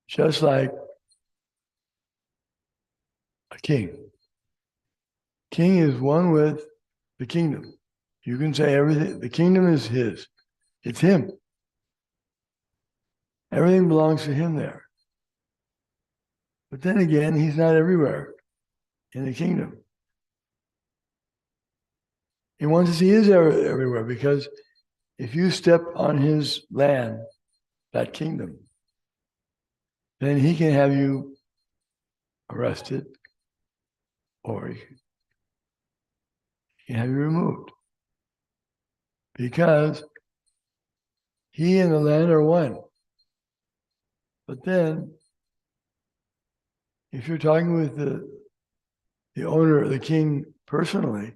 just like a king. King is one with the kingdom. You can say everything, the kingdom is his. It's him. Everything belongs to him there. But then again, he's not everywhere in the kingdom. And once he is everywhere, because if you step on his land, that kingdom, then he can have you arrested or he can have you removed. Because he and the land are one. But then, if you're talking with the owner, the king personally,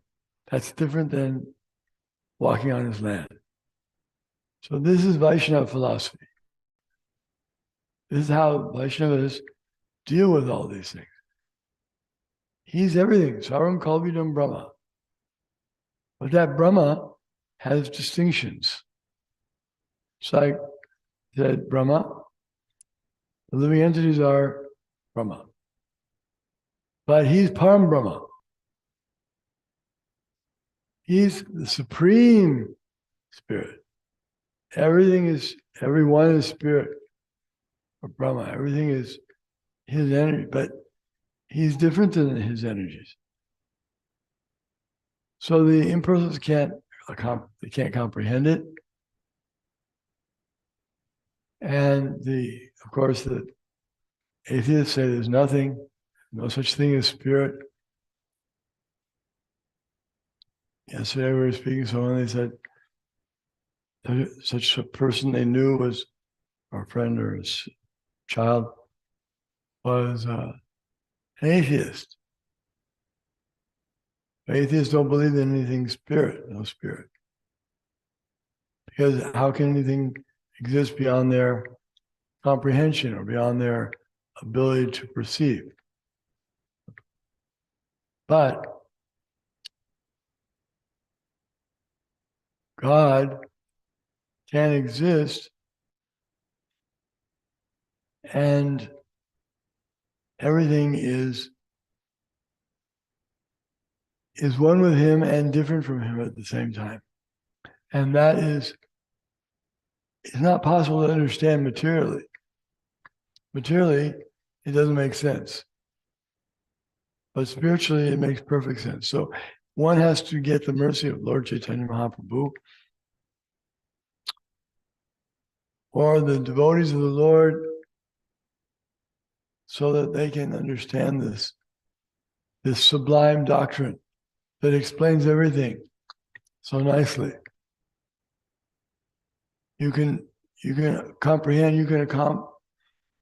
that's different than walking on his land. So this is Vaishnava philosophy. This is how Vaishnavas deal with all these things. He's everything. Sarvam Kalvidam Brahma. But that Brahma has distinctions. It's like that Brahma, the living entities are Brahma. But he's Param Brahma. He's the supreme spirit. Everyone is spirit or Brahma. Everything is his energy, but he's different than his energies. So the impersonals can't comprehend it. And of course, the atheists say there's nothing, no such thing as spirit. Yesterday we were speaking to someone, they said such a person they knew was, or a friend or a child, was an atheist. Atheists don't believe in anything spirit, no spirit. Because how can anything exist beyond their comprehension or beyond their ability to perceive? But God can exist and everything is one with him and different from him at the same time. And that is, it's not possible to understand materially. Materially, it doesn't make sense. But spiritually, it makes perfect sense. So one has to get the mercy of Lord Chaitanya Mahaprabhu or the devotees of the Lord so that they can understand this sublime doctrine that explains everything so nicely. You can comprehend, you can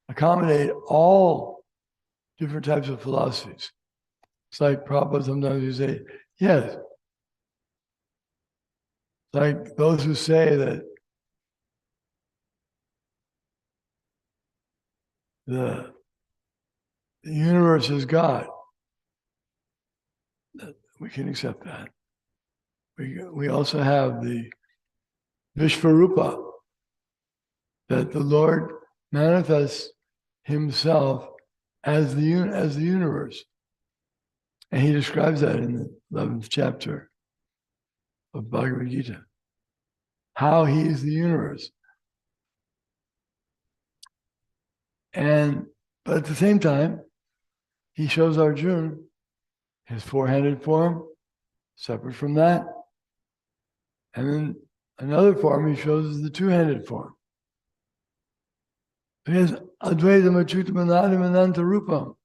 accommodate all different types of philosophies. It's like Prabhupada sometimes you say, yes. It's like those who say that the universe is God. We can accept that. We also have the Vishvarupa, that the Lord manifests himself as the universe. And he describes that in the 11th chapter of Bhagavad Gita, how he is the universe. But at the same time, he shows Arjuna his four-handed form, separate from that. And then another form he shows is the two-handed form. He has Advaitam Achyutam Anadim Ananta Rupam.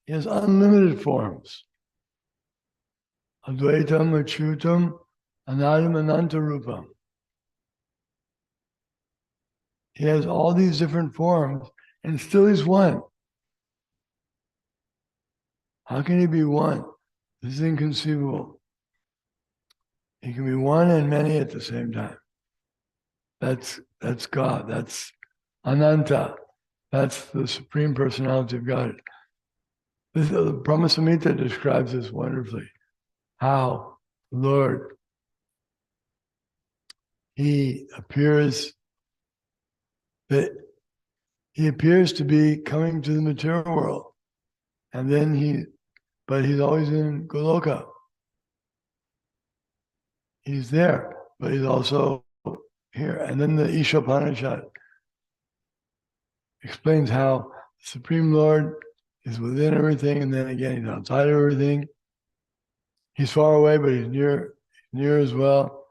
He has unlimited forms. Advaitam Achyutam Anadim Ananta Rupam. He has all these different forms and still he's one. How can he be one? This is inconceivable. He can be one and many at the same time. That's God. That's Ananta. That's the Supreme Personality of God. The Brahma Samhita describes this wonderfully. How the Lord, he appears that he appears to be coming to the material world, and then but he's always in Goloka. He's there, but he's also here. And then the Ishopanishad explains how the Supreme Lord is within everything, and then again he's outside of everything. He's far away, but he's near as well.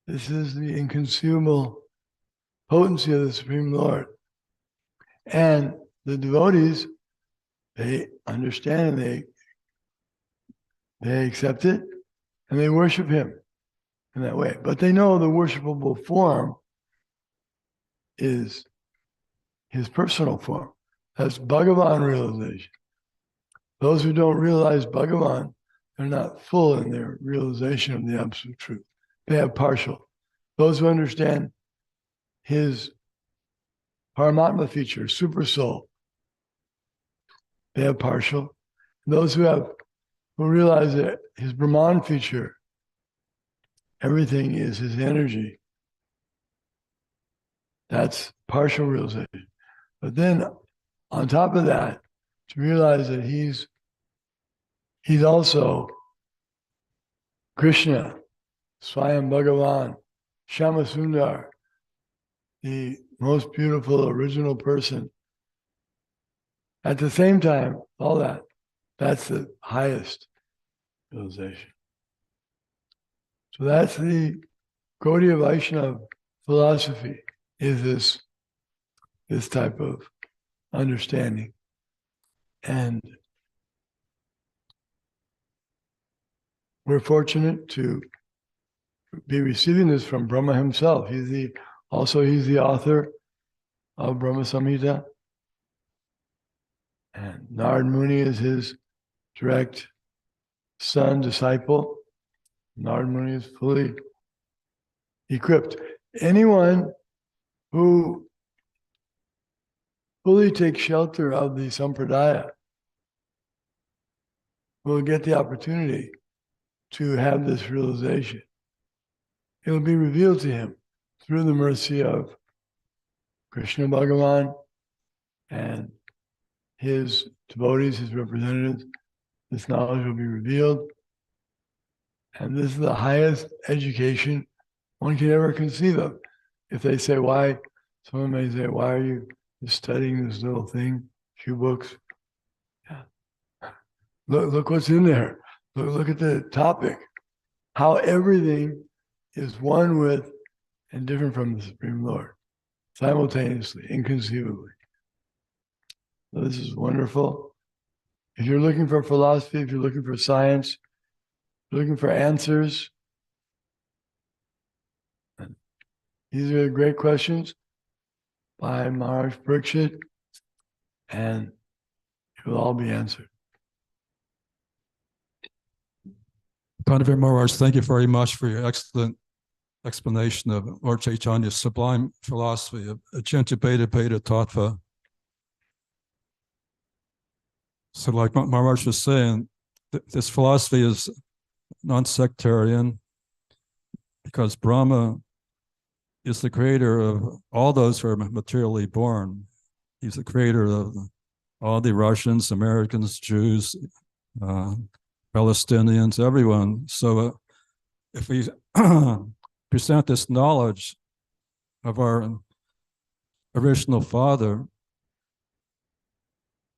This is the inconceivable potency of the Supreme Lord. And the devotees, they understand and they accept it, and they worship him in that way. But they know the worshipable form is his personal form. That's Bhagavan realization. Those who don't realize Bhagavan, they're not full in their realization of the absolute truth. They have partial. Those who understand his Paramatma feature, super soul, they have partial. Those who realize that his Brahman feature, everything is his energy, that's partial realization. But then on top of that, to realize that he's also Krishna, Swayam Bhagavan, Shama Sundar, the most beautiful original person. At the same time, all that's the highest realization. So that's the Gaudiya Vaishnava philosophy, is this type of understanding. And we're fortunate to be receiving this from Brahma himself. He's the author of Brahma Samhita. And Narad Muni is his direct son, disciple. Narad Muni is fully equipped. Anyone who fully takes shelter of the Sampradaya will get the opportunity to have this realization. It will be revealed to him through the mercy of Krishna Bhagavan and his devotees, his representatives. This knowledge will be revealed. And this is the highest education one can ever conceive of. If they say, why, someone may say, why are you just studying this little thing, few books? Yeah. Look what's in there. Look at the topic. How everything is one with and different from the Supreme Lord, simultaneously, inconceivably. So this is wonderful. If you're looking for philosophy, if you're looking for science, if you're looking for answers, these are great questions by Maharaj Parikshit, and it will all be answered. Pandavir Maharaj, thank you very much for your excellent explanation of Lord Chaitanya's sublime philosophy of Achintya Bheda Bheda Tattva. So like Maharaj was saying, this philosophy is non-sectarian because Brahma is the creator of all those who are materially born. He's the creator of all the Russians, Americans, Jews, Palestinians, everyone. So if we present this knowledge of our original Father,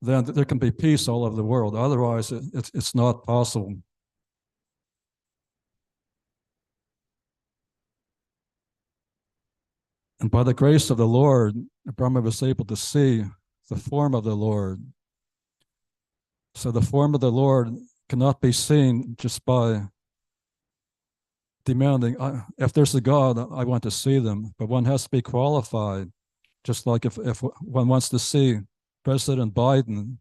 then there can be peace all over the world. Otherwise, it's not possible. And by the grace of the Lord, Brahma was able to see the form of the Lord. So the form of the Lord cannot be seen just by demanding, if there's a God, I want to see them. But one has to be qualified. Just like if one wants to see President Biden,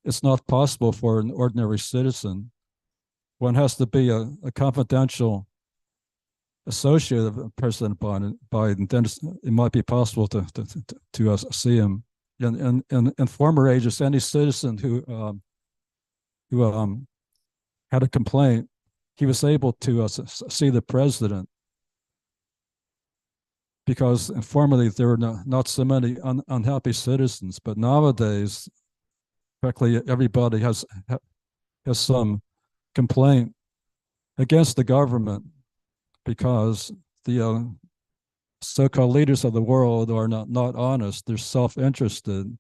it's not possible for an ordinary citizen. One has to be a confidential associate of President Biden, then it might be possible to see him. In former ages, any citizen who had a complaint, he was able to see the president. because formerly there were not so many unhappy citizens, but nowadays practically everybody has some complaint against the government because the so-called leaders of the world are not honest. They're self-interested.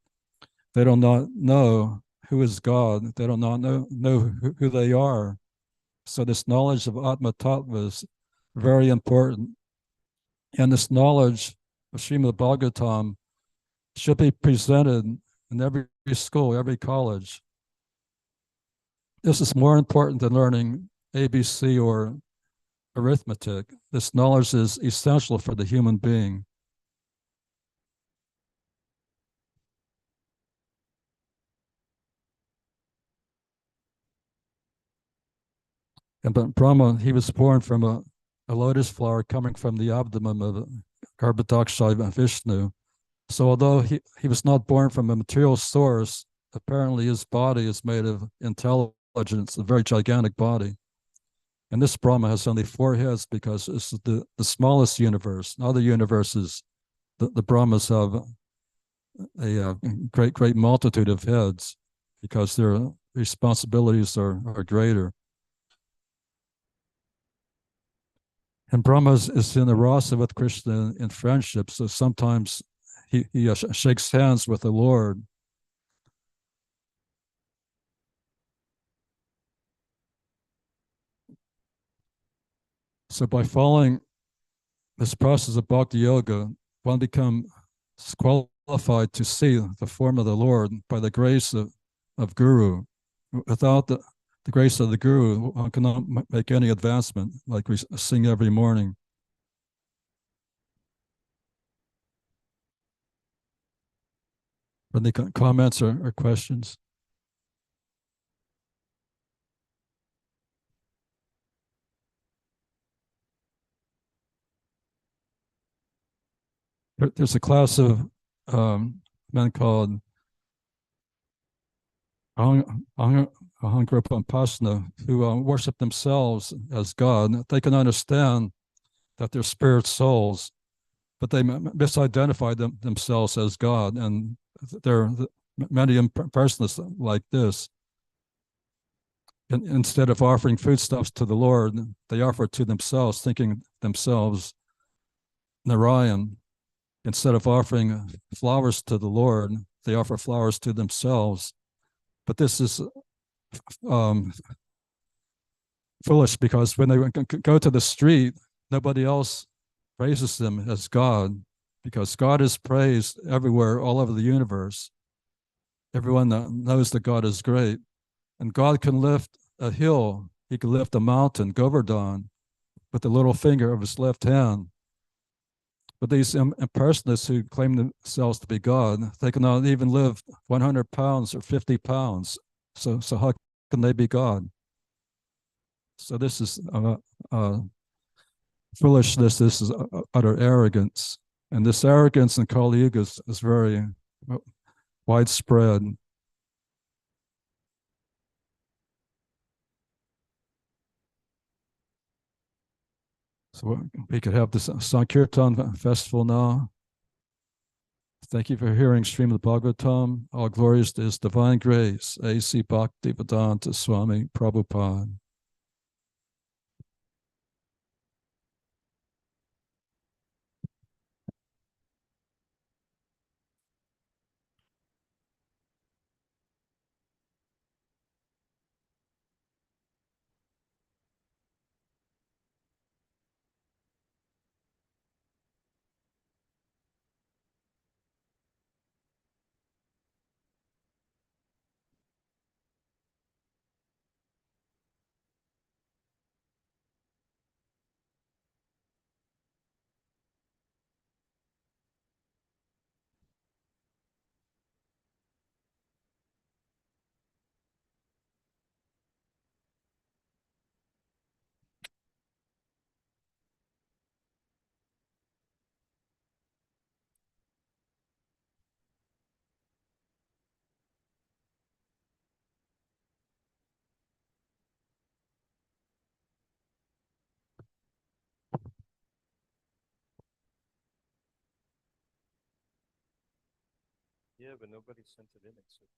They do not know who is God. They do not know who they are. So this knowledge of Atma Tattva is very important. And this knowledge of Srimad Bhagavatam should be presented in every school, every college. This is more important than learning ABC or arithmetic. This knowledge is essential for the human being. And but Brahma, he was born from a lotus flower coming from the abdomen of Garbhodakshai Vishnu. So although he was not born from a material source, apparently his body is made of intelligence, a very gigantic body. And this Brahma has only 4 heads because it's the smallest universe. In other universes, the Brahmas have a great multitude of heads because their responsibilities are greater. And Brahma is in the rasa with Krishna in friendship, so sometimes he shakes hands with the Lord. So by following this process of bhakti yoga, one becomes qualified to see the form of the Lord by the grace of Guru. Without the grace of the Guru, one cannot make any advancement, like we sing every morning. Any comments or questions? There's a class of men called Ahangrapam who worship themselves as God. They can understand that they're spirit souls, but they misidentify themselves as God. And there are many impersonalists like this. And instead of offering foodstuffs to the Lord, they offer it to themselves, thinking themselves Narayan. Instead of offering flowers to the Lord, they offer flowers to themselves. But this is foolish because when they go to the street, nobody else praises them as God because God is praised everywhere, all over the universe. Everyone knows that God is great. And God can lift a hill, he can lift a mountain, Govardhan, with the little finger of his left hand. But these impersonalists who claim themselves to be God, they cannot even lift 100 pounds or 50 pounds. So how can they be God? So this is foolishness. This is utter arrogance. And this arrogance in Kali Yuga is very widespread. So we could have this Sankirtan festival now. Thank you for hearing Srimad Bhagavatam. All glories to His divine grace. A.C. Bhaktivedanta Swami Prabhupada. Yeah, but nobody sent it in except.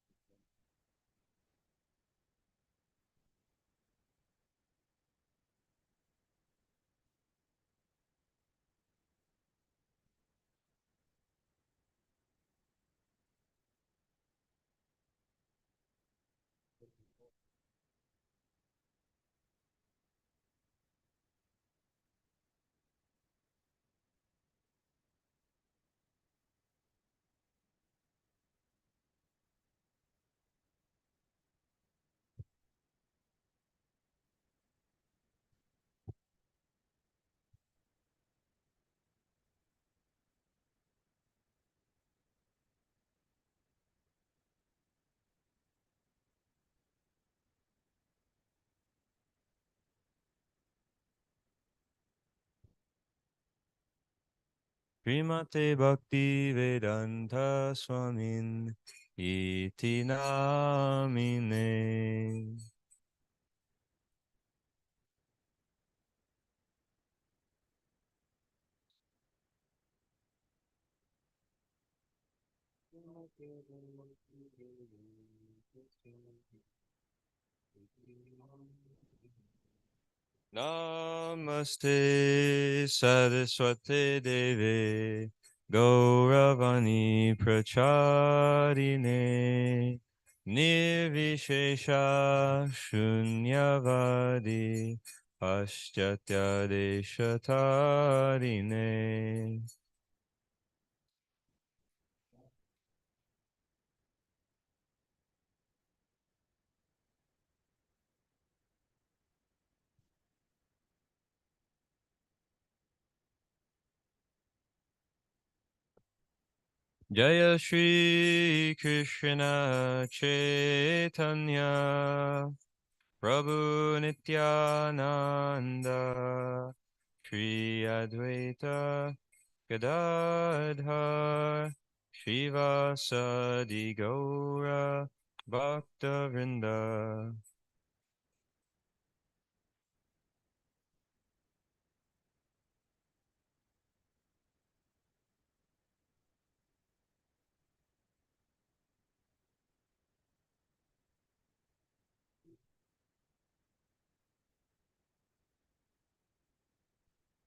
Srimate Bhakti Vedanta Swamin Iti Namine. Namaste Saraswate Deve Gauravani Pracharine Nirvishesha Shunyavadi Paschatya Deshatarine. Jaya Shri Krishna Chaitanya Prabhu Nityananda Shri Advaita Gadadhar Shivasadi Gaura Bhakta.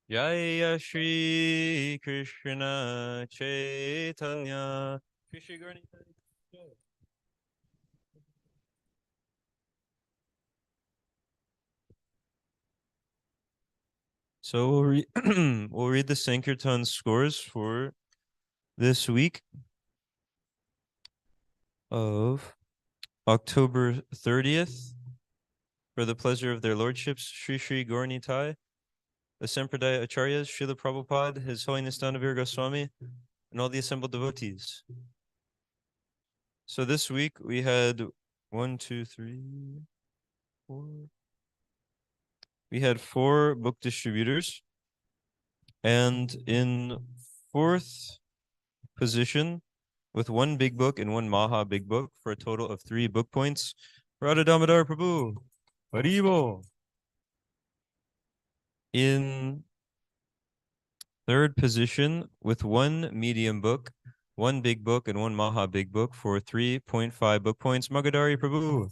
Jaya Shri Krishna Chaitanya Shri Shri Gaura Nitai. So we'll read the Sankirtan scores for this week of October 30th. For the pleasure of their lordships, Sri Sri Gaura Nitai, the Sampradaya Acharyas, Srila Prabhupada, His Holiness Dhanavir Goswami, and all the assembled devotees. So this week we had 1, 2, 3, 4. We had 4 book distributors. And in 4th position, with 1 big book and 1 Maha big book, for a total of 3 book points, Radha Damodar Prabhu. Haribo. In 3rd position, with 1 medium book, 1 big book, and 1 Maha big book, for 3.5 book points, Magadari Prabhu.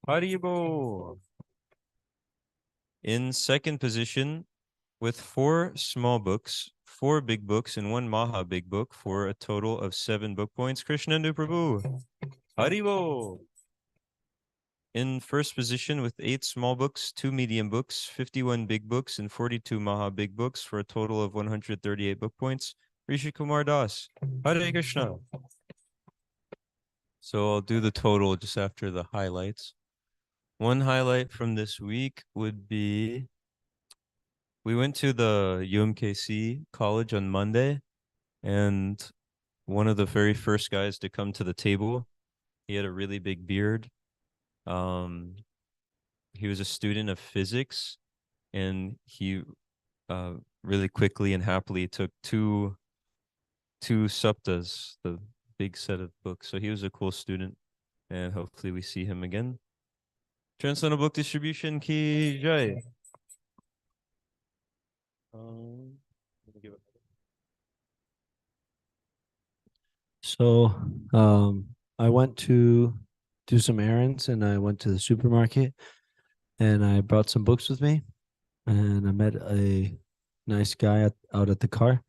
Haribo. In 2nd position, with 4 small books, 4 big books, and 1 Maha big book, for a total of 7 book points, Krishnendu Prabhu. Haribo. In 1st position with 8 small books, 2 medium books, 51 big books, and 42 Maha big books, for a total of 138 book points, Rishi Kumar Das. Hare Krishna. So I'll do the total just after the highlights. One highlight from this week would be we went to the UMKC college on Monday, and one of the very first guys to come to the table, he had a really big beard. He was a student of physics, and he really quickly and happily took two saptas, the big set of books. So he was a cool student, and hopefully we see him again. Transcendental Book Distribution Ki Jai. So, I went to do some errands and I went to the supermarket and I brought some books with me and I met a nice guy out at the car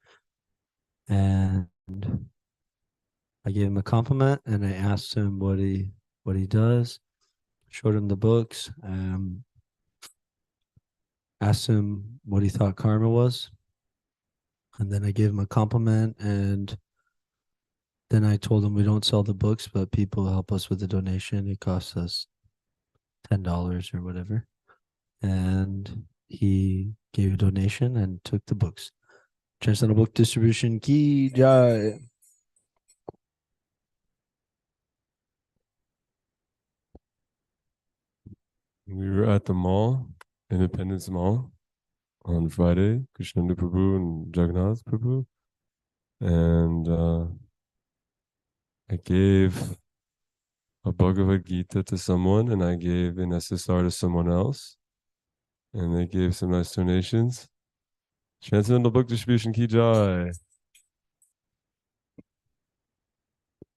and I gave him a compliment and I asked him what he does, showed him the books, asked him what he thought karma was, and then I gave him a compliment and then I told him we don't sell the books, but people help us with the donation. It costs us $10 or whatever. And he gave a donation and took the books. Transcendental Book Distribution Ki Jai. We were at the mall, Independence Mall, on Friday, Krishnendu Prabhu and Jagannath Prabhu. And I gave a Bhagavad Gita to someone, and I gave an SSR to someone else. And they gave some nice donations. Transcendental Book Distribution Ki Jai.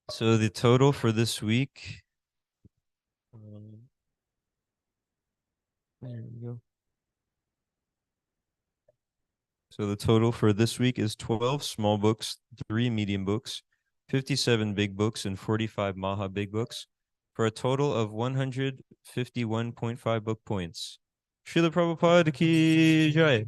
So the total for this week. There we go. So the total for this week is 12 small books, 3 medium books, 57 big books, and 45 Maha big books, for a total of 151.5 book points. Srila Prabhupada ki jai.